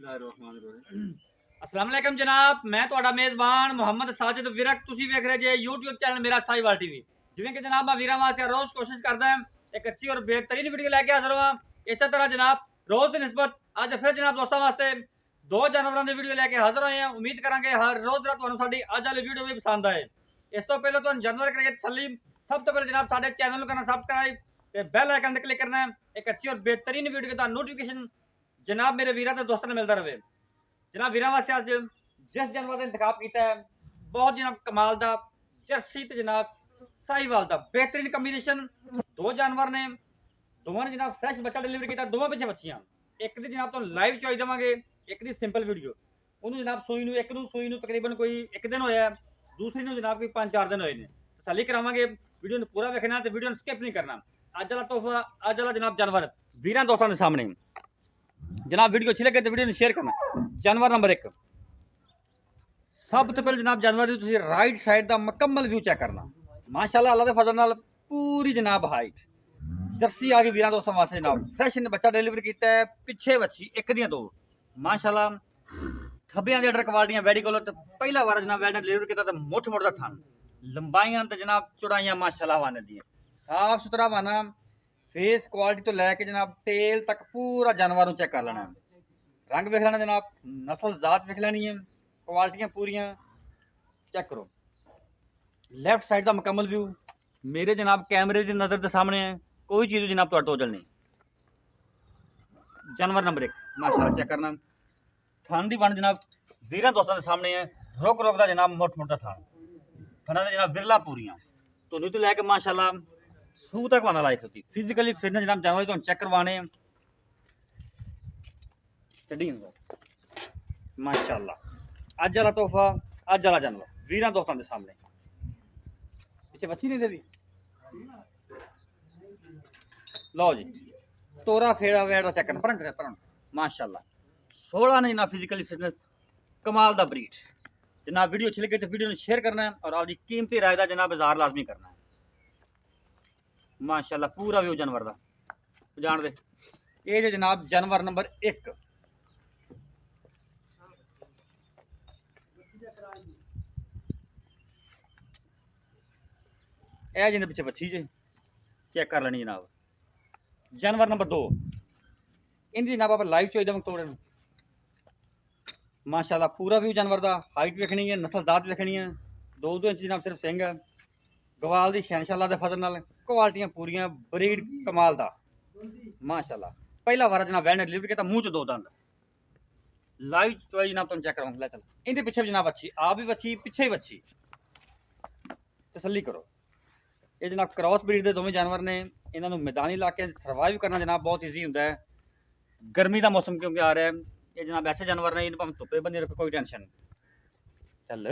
अस्सलाम वालेकुम जनाब, मैं ਤੁਹਾਡਾ ਮੇਜ਼ਬਾਨ ਮੁਹੰਮਦ ਸਾजिद ਵਿਰਕ। ਤੁਸੀਂ ਵੇਖ ਰਹੇ ਜੇ YouTube ਚੈਨਲ ਮੇਰਾ ਸਾਈਵਾਲ ਟੀਵੀ। ਜਿਵੇਂ ਕਿ ਜਨਾਬ ਮੈਂ ਵੀਰਾਂ ਵਾਸਤੇ ਰੋਜ਼ ਕੋਸ਼ਿਸ਼ ਕਰਦਾ ਹਾਂ ਇੱਕ ਅੱਛੀ ਔਰ ਬਿਹਤਰੀਨ ਵੀਡੀਓ ਲੈ ਕੇ ਹਾਜ਼ਰ ਹਾਂ। ਇਸੇ ਤਰ੍ਹਾਂ ਜਨਾਬ ਰੋਜ਼ ਦੀ ਨਿਸਬਤ ਅੱਜ ਫਿਰ ਜਨਾਬ ਦੋਸਤਾਂ ਵਾਸਤੇ ਦੋ ਜਾਨਵਰਾਂ ਦੀ ਵੀਡੀਓ ਲੈ ਕੇ ਹਾਜ਼ਰ ਹੋਏ ਹਾਂ। ਉਮੀਦ ਕਰਾਂਗੇ ਹਰ ਰੋਜ਼ ਦਾ ਤੁਹਾਨੂੰ ਸਾਡੀ ਅੱਜ ਵਾਲੀ ਵੀਡੀਓ ਵੀ ਪਸੰਦ ਆਏ। ਇਸ ਤੋਂ ਪਹਿਲਾਂ ਤੁਹਾਨੂੰ ਜਾਨਵਰ ਕਰੀਏ ਤਸੱਲੀ, ਸਭ ਤੋਂ ਪਹਿਲਾਂ ਜਨਾਬ ਸਾਡੇ ਚੈਨਲ ਨੂੰ ਕਰਨਾ ਸਬਸਕ੍ਰਾइब ਤੇ ਬੈਲ ਆਈਕਨ ਤੇ ਕਲਿੱਕ करना है। एक अच्छी और बेहतरीन वीडियो का नोटिफिकेशन जनाब मेरे वीर तो दोस्तों ने मिलता रहे। जनाब वीर वास्ते अज जिस जानवर का इंतखाब किया है बहुत जनाब कमाल का जर्सी तो जनाब साहिवाल का बेहतरीन कंबीनेशन। दो जानवर ने दोवों ने जनाब फ्रैश बच्चा डिलीवर किया, दोवें पिछे बच्चियां। एक दी जनाब तो लाइव चॉइस देवांगे, एक दी सिंपल वीडियो। उन्होंने जनाब सूई एक सूई तकरीबन कोई एक दिन होया, दूसरी जनाब कोई 5-4 दिन होए ने। तसल्ली करावांगे, वीडियो ने पूरा देखना तो वीडियो स्किप नहीं करना। अज वाला तोहफा अज वाला जनाब जानवर वीर दोस्तों के सामने जनाब। वीडियो अच्छी लगे तो वीडियो शेयर करना। जानवर नंबर 1 सब तो पहले जनाब जानवर की राइट साइड का मुकम्मल व्यू चेक करना। माशाल्लाह अल्लाह के फजल नाल पूरी जनाब हाइट जर्सी आ गई वीर दोस्तों वास्ते जनाब। फ्रैश ने बच्चा डिलीवर किया है, पिछे बच्ची एक दियां दो माशाल्लाह। थब्बियां दी अडर क्वालिटियां वैडी कोल पहला बार जनाब वैड ने डिलीवर किया तो मुठ मुठ का थन लंबाइयां तो जनाब चौड़ाइयां माशाल्लाह वाने दी साफ सुथरा बना। फेस क्वालिटी तो लैके जनाब टेल तक पूरा जानवर चेक कर लेना है। रंग वेख लेना जनाब, नस्ल जात वेख लेनी है, क्वालिटियां पूरियां चेक करो। लैफ्ट साइड का मुकम्मल व्यू मेरे जनाब कैमरे की नज़र के सामने है, कोई चीज़ जनाब तो टोजल नहीं। जानवर नंबर 1 माशाल्लाह चेक करना। थान की बन जनाब वीर दोस्तों के सामने है, रुक रुक का जनाब मुठ मुठ का थान थाना जनाब विरला पूरियां तो नहीं तो लैके माशाल्लाह सूह तक बना लाइक होती। फिजिकली फिटनेस जनाब जानवर तो चेक करवाने चढ़ी माशाल्लाह। अज वाला तोहफा अज वाला जानवर वीर दोस्तों के सामने पीछे बच्ची नहीं देवी। लो जी तोरा फेरा वेड़ा चेक करना पर माशाल्लाह 16 ने जनाब फिजिकली फिटनेस कमाल दा ब्रीड जनाब। वीडियो अच्छी लगे तो वीडियो शेयर करना है और आपकी कीमती राय का जनाब इज़हार लाजमी करना है। माशाल्लाह पूरा व्यू जानवर का जान दे। ये जो जनाब जानवर नंबर 1 ए जिन्हें पिछे बच्ची जे चेक कर लेनी जनाब। जानवर नंबर 2 इनकी जनाब आप लाइव चोई देव तोड़े माशाल्लाह पूरा व्यू जानवर का। हाइट वेखनी है, नस्ल दात वेखनी है, 2-2 इंच जनाब सिर्फ सिंह है। गवाल की शहनशाला के फजल नाल क्वालिटियां पूरियां ब्रीड कमाल का माशाल्लाह। पहला बार जनाब वैन डिलीवर किया मुँह च 2 दंद लाइव चॉइस जनाब तुम चेक करवाऊंगा। चल इनके पिछे भी जनाब बच्ची आप भी बच्ची पिछे ही बच्ची तसल्ली करो। ये जनाब क्रॉस ब्रीड के दोवें जानवर ने। इन्होंने मैदानी इलाके सर्वाइव करना जनाब बहुत ईजी होंगे है। गर्मी का मौसम क्योंकि आ रहा है, ये जनाब ऐसे जानवर ने इन्हें धुप्पे बनी रखो कोई टेंशन नहीं। चल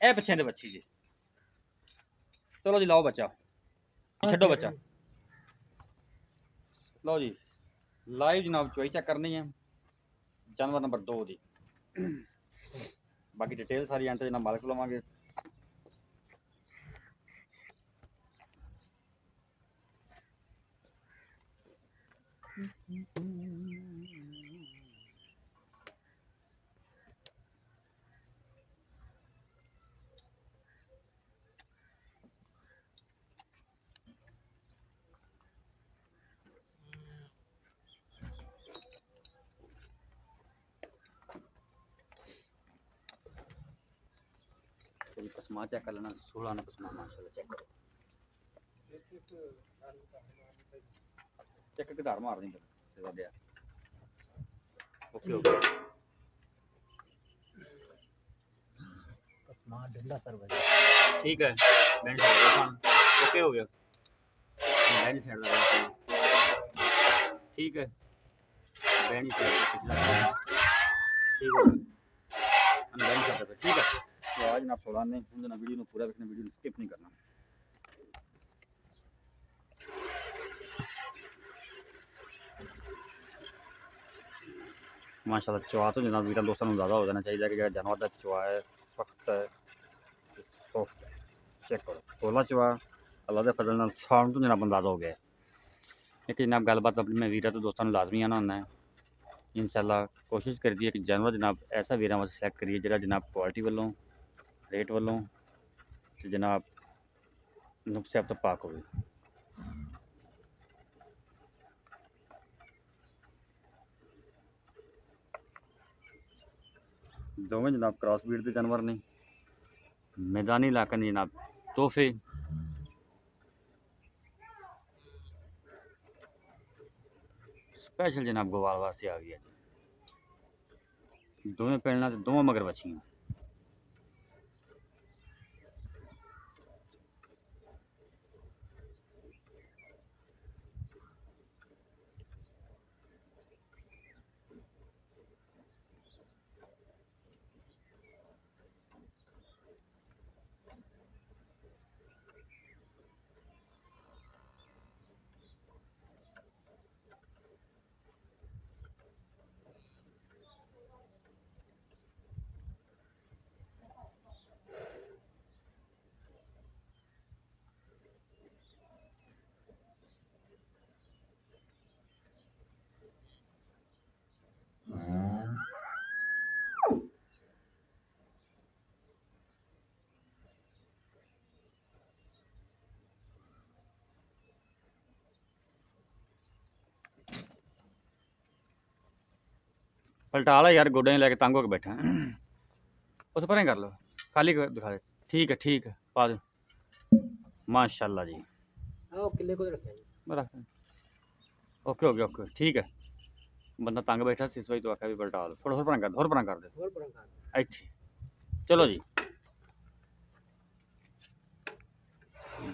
ए पिछे दे बच्ची जी चलो जी लाओ बच्चा छो बच्चा। लो जी लाइव जनाब चोई चेक करनी है जानवर नंबर 2 की। बाकी डिटेल सारी एंटर जनाब मालिक लवांगे। पसमा चेक कर लेना, 16 ने पसमा माशाल्लाह चेक करो। चेक करके धार मार देंगे ओके ओके पसमा डंडा सर बजा ठीक है। बैंड ओके हो गया, बैंड साइड लगा ठीक है। बैंड साइड ठीक हो गया बैंड साइड ठीक है। तो आज ना 16 ने वीडियो पूरा देखना, वीडियो स्किप नहीं करना। माशाल्लाह चवा तो जनाब वीर दोस्तों ज़्यादा हो जाना चाहिए कि जानवर का चवा है सख्त है सॉफ्ट है। चेक करो तोला चवा अल्लाह के फजल नाल साउंड तो जनाब अंदाजा हो गया। एक जनाब गलबात अपनी मैं वीर तो दोस्तों लाजमी आना होंगे इंशाल्लाह कोशिश करिए कि जानवर जनाब ऐसा वीरां वास्ते सिलेक्ट करिए जिहड़ा जनाब क्वालिटी वालों रेट वालों ते जनाब नुक्से तो पाक होवे। दोवें जनाब क्रॉस ब्रीड के जानवर ने मैदानी इलाके ने जनाब तोहफे स्पैशल जनाब गोवाल वास्ते आ गया जी। दोवें पैणना ते दोवें मगर बछियां। पलटा ला यार गोडे लैके तंग होके बैठा उस परें कर लो खाली दिखा दे। ठीक है पा दो माशाल्लाह जी। किले को रखा रख ओके ओके ओके ठीक है। बंदा तंग बैठा सी इस वाई तो आखा भी पलटा लो थोड़ा होर परां कर दे इत्थे। चलो जी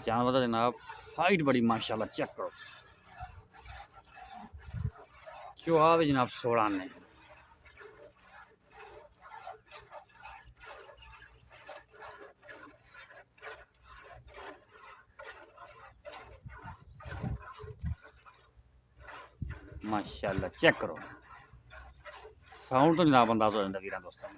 जानवर का जनाब हाइट बड़ी माशाल्लाह चेक करो चुहा भी जनाब 16 ने। माशाल्लाह चेक करो साउंड तो जनाब अंदाज हो जाता वीर दोस्तों।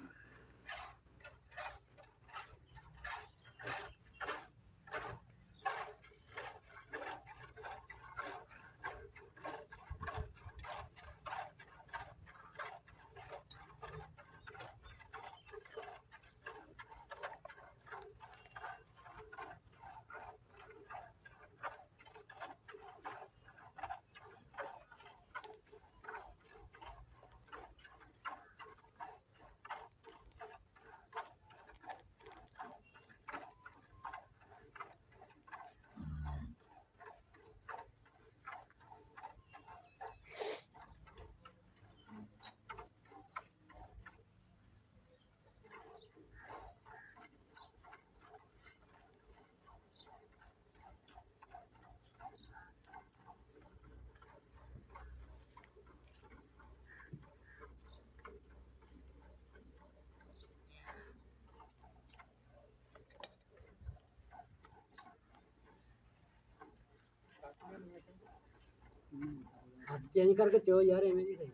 हाथ चेंज करके चो यार एवें नहीं सही।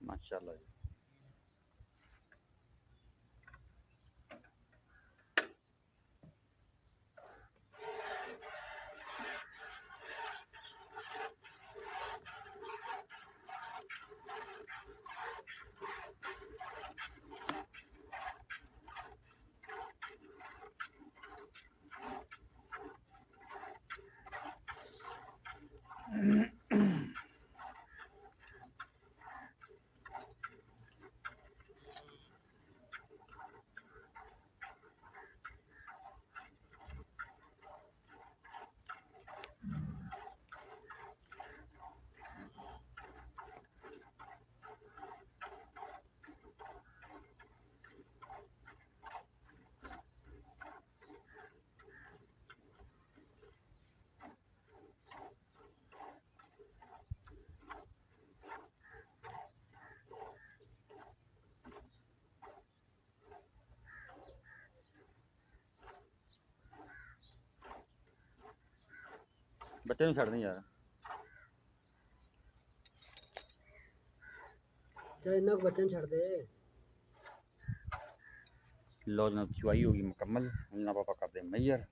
माशाल्लाह जी। ਬੱਚੇ ਨੂੰ ਛੱਡ ਨਹੀਂ ਯਾਰ ਚਾਹ ਇਹਨਾਂ ਕੋ ਬੱਚੇ ਨੂੰ ਛੱਡ ਦੇ। ਲੋ ਜਨਾਬ ਚੁਆਈ होगी मुकम्मल ना पापा कर दे मैयर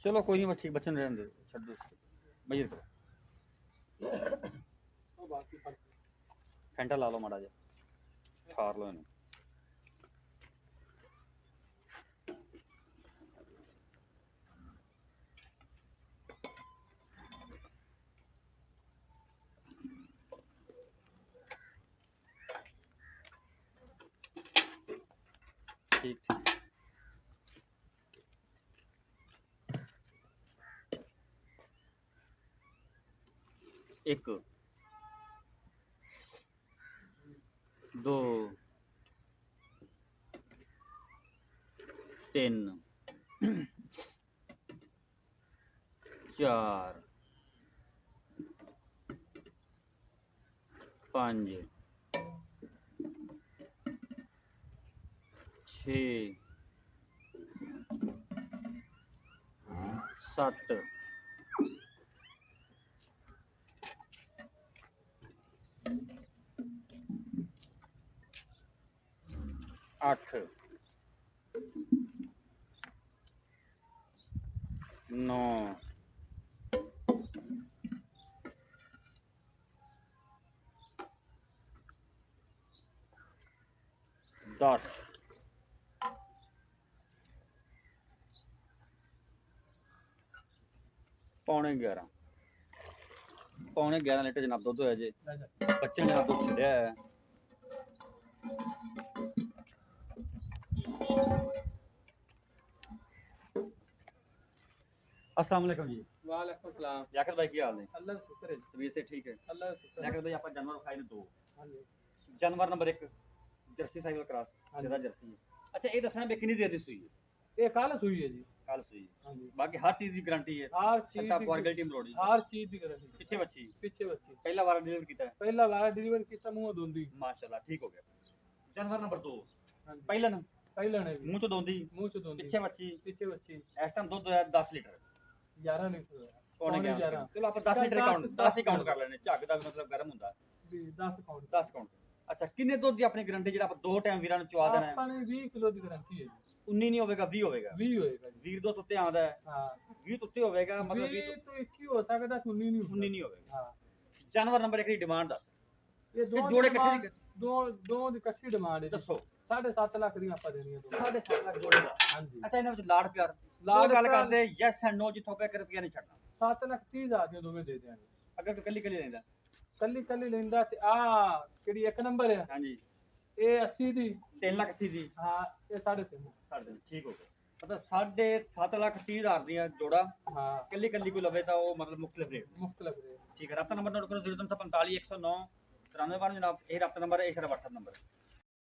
चलो कोई नहीं बच्चे बच्चे रहने दो छड़ दो मैयर करो फैंटा ला लो माड़ा जा खार लो इन्हें ठीक ठीक एक दो तीन चार पांच छे सत्त अठ नौ 10 पौने 11 लीटर जनाब दुध होया जे बच्चे ने जनाब दुध छड़िया है अस्सलाम वालेकुम जी वालेकुम सलाम। याकत भाई की हाल है अल्लाह का शुक्र है। तबीयत से ठीक है अल्लाह का शुक्र है। याकत भाई आप जानवर खाए ने दो हाँ जी। जानवर नंबर 1 जर्सी साइकिल क्रॉस जेदा जर्सी है अच्छा ये दसना बे कितनी देर दी सुई है ये कल हुई है जी। कल सुई हाँ जी। बाकी हर चीज की गारंटी है हर चीज छत्ता की क्वालिटी मरोड़ी हर चीज की गारंटी। पीछे बच्ची पीछे बच्ची पहला बार डिलीवर किया है पहला बार डिलीवर किया मुंह दोंदी। माशाल्लाह ठीक हो गया जानवर नंबर 2 हाँ जी। पहला ना पहला ने भी मुंह चो दोंदी मुंह से दोंदी। पीछे बच्ची पीछे बच्ची इस टाइम दूध होया 10 लीटर 11 लीटर होया। पौने पौने 11 11 चलो आप 10 लीटर काउंट 10 ही काउंट कर लेने झग ਦਾ मतलब गर्म ਹੁੰਦਾ भी 10 काउंट 10 ਕਾਊਂਟ ਅੱਛਾ ਕਿੰਨੇ ਦੁੱਧ ਦੀ ਆਪਣੀ ਗਾਰੰਟੀ ਜਿਹੜਾ ਆਪਾਂ ਦੋ ਟਾਈਮ ਵੀਰਾਂ ਨੂੰ ਚਵਾ ਦੇਣਾ ਹੈ ਆਪਾਂ ਨੇ 20 ਕਿਲੋ ਦੀ ਗਾਰੰਟੀ ਹੈ ਜੀ। 19 ਨਹੀਂ ਹੋਵੇਗਾ 20 ਹੋਵੇਗਾ 20 ਹੋਏਗਾ ਜੀ। ਵੀਰ ਦੋ ਉੱਤੇ ਆਉਂਦਾ ਹੈ ਹਾਂ 20 ਉੱਤੇ ਹੋਵੇਗਾ ਮਤਲਬ 20 20 ਤੋਂ 21 ਹੋ ਸਕਦਾ 19 ਨਹੀਂ 19 ਨਹੀਂ ਹੋਵੇਗਾ ਹਾਂ ਜਾਨਵਰ ਨੰਬਰ 1 ਦੀ ਡਿਮਾਂਡ ਦੱਸ ਇਹ ਇਹ ਜੋੜੇ ਇਕੱਠੇ ਦੀ ਦੋ ਦੀ ਇਕੱਠੀ ਡਿਮਾਂਡ ਹੈ ਜੀ। ਦੱਸੋ 7.5 ਲੱਖ ਦੀਆਂ ਆਪਾਂ ਦੇਣੀਆਂ ਦੋ। 7.5 ਲੱਖ ਜੋੜੇ ਦਾ ਹਾਂਜੀ ਅੱਛਾ ਇਹਨਾਂ ਵਿੱਚ ਲਾੜ ਪਿਆਰ ਲਾੜ ਲਾੜ ਗੱਲ ਪਿਆਰ- ਕਰਦੇ ਯੈਸ ਐਂਡ ਨੋ ਜਿੱਥੋਂ ਪੈ ਰੁਪਿਆ ਨਹੀਂ ਛੱਡਣਾ 7,30,000 ਦੀਆਂ ਦੋਵੇਂ ਦੇ ਦਿਆਂਗੇ। ਅਗਰ ਤੂੰ ਕੱਲੀ ਕੱਲੀ ਲੈਂਦਾ ਕੱਲੀ ਕੱਲੀ ਲੈਂਦਾ ਤੇ ਆ ਕਿਹੜੀ ਇੱਕ ਨੰਬਰ ਹੈ ਹਾਂਜੀ ਇਹ 80 ਦੀ 3 ਲੱਖ ਸੀ ਦੀ ਹਾਂ ਇਹ 3.5 ਸਾਡੇ ਠੀਕ ਹੋ ਗਿਆ ਮਤਲਬ 7.5 ਲੱਖ 30 ਹਜ਼ਾਰ ਦੀਆਂ ਜੋੜਾ ਹਾਂ ਕੱਲੀ ਕੱਲੀ ਕੋਈ ਲਵੇ ਤਾਂ ਉਹ ਮਤਲਬ ਮੁਖਤਲਿਫ ਰੇਟ ਮੁਖਤਲਫ ਰੇਟ। ठीक है रब्ता नंबर नोट करो 0345 109 93 जनाब ये रब्ता नंबर है ये WhatsApp नंबर है